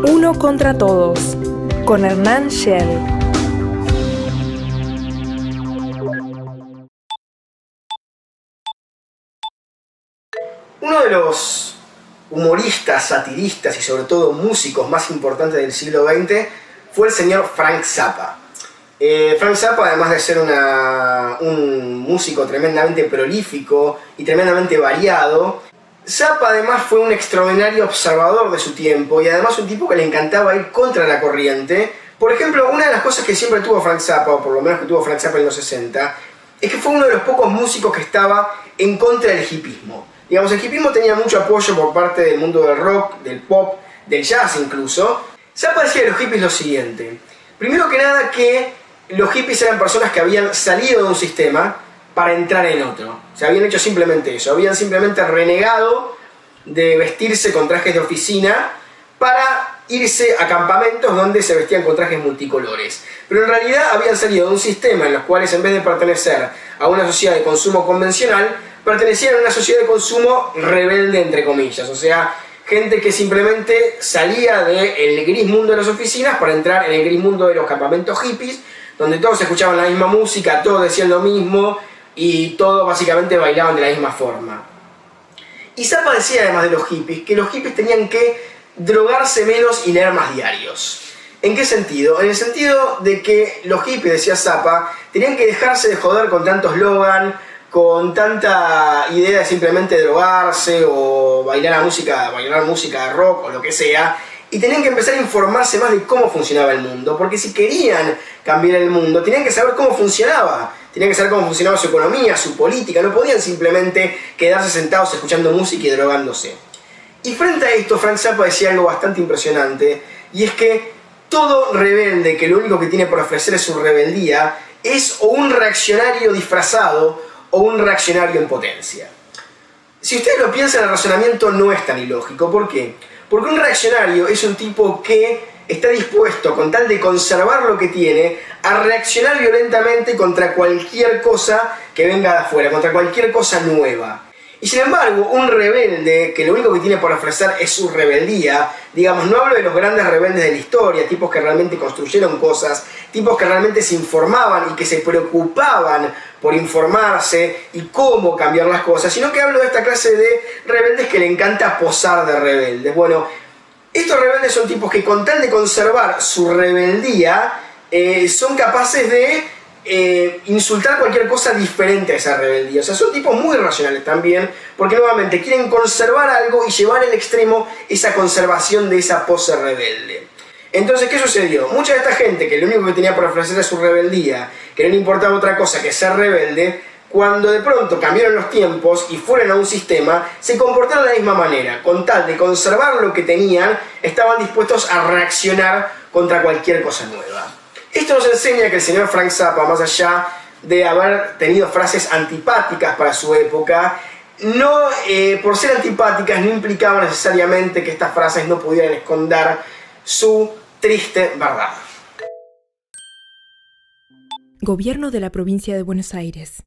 Uno contra todos, con Hernán Shell. Uno de los humoristas, satiristas y sobre todo músicos más importantes del siglo XX fue el señor Frank Zappa. Frank Zappa, además de ser un músico tremendamente prolífico y tremendamente variado, Zappa además fue un extraordinario observador de su tiempo y además un tipo que le encantaba ir contra la corriente. Por ejemplo, una de las cosas que siempre tuvo Frank Zappa, o por lo menos que tuvo Frank Zappa en los 60, es que fue uno de los pocos músicos que estaba en contra del hipismo. Digamos, el hipismo tenía mucho apoyo por parte del mundo del rock, del pop, del jazz incluso. Zappa decía de los hippies lo siguiente: primero que nada, que los hippies eran personas que habían salido de un sistema para entrar en otro. O sea, habían hecho simplemente eso, habían simplemente renegado de vestirse con trajes de oficina para irse a campamentos donde se vestían con trajes multicolores. Pero en realidad habían salido de un sistema en los cuales, en vez de pertenecer a una sociedad de consumo convencional, pertenecían a una sociedad de consumo rebelde, entre comillas. O sea, gente que simplemente salía del gris mundo de las oficinas para entrar en el gris mundo de los campamentos hippies, donde todos escuchaban la misma música, todos decían lo mismo y todos básicamente bailaban de la misma forma. Y Zappa decía, además de los hippies, que los hippies tenían que drogarse menos y leer más diarios. ¿En qué sentido? En el sentido de que los hippies, decía Zappa, tenían que dejarse de joder con tanto eslogan, con tanta idea de simplemente drogarse o bailar música de rock o lo que sea, y tenían que empezar a informarse más de cómo funcionaba el mundo, porque si querían cambiar el mundo, tenían que saber cómo funcionaba, tenían que saber cómo funcionaba su economía, su política, no podían simplemente quedarse sentados escuchando música y drogándose. Y frente a esto, Frank Zappa decía algo bastante impresionante, y es que todo rebelde que lo único que tiene por ofrecer es su rebeldía, es o un reaccionario disfrazado o un reaccionario en potencia. Si ustedes lo piensan, el razonamiento no es tan ilógico. ¿Por qué? Porque un reaccionario es un tipo que está dispuesto, con tal de conservar lo que tiene, a reaccionar violentamente contra cualquier cosa que venga de afuera, contra cualquier cosa nueva. Y sin embargo, un rebelde que lo único que tiene por ofrecer es su rebeldía, digamos, no hablo de los grandes rebeldes de la historia, tipos que realmente construyeron cosas, tipos que realmente se informaban y que se preocupaban por informarse y cómo cambiar las cosas, sino que hablo de esta clase de rebeldes que le encanta posar de rebeldes. Bueno, estos rebeldes son tipos que, con tal de conservar su rebeldía, son capaces de insultar cualquier cosa diferente a esa rebeldía. O sea, son tipos muy racionales también, porque nuevamente quieren conservar algo y llevar al extremo esa conservación de esa pose rebelde. Entonces, ¿qué sucedió? Mucha de esta gente, que lo único que tenía por ofrecer es su rebeldía, que no le importaba otra cosa que ser rebelde, cuando de pronto cambiaron los tiempos y fueron a un sistema, se comportaron de la misma manera. Con tal de conservar lo que tenían, estaban dispuestos a reaccionar contra cualquier cosa nueva. Esto nos enseña que el señor Frank Zappa, más allá de haber tenido frases antipáticas para su época, no, por ser antipáticas no implicaba necesariamente que estas frases no pudieran esconder su triste verdad. Gobierno de la Provincia de Buenos Aires.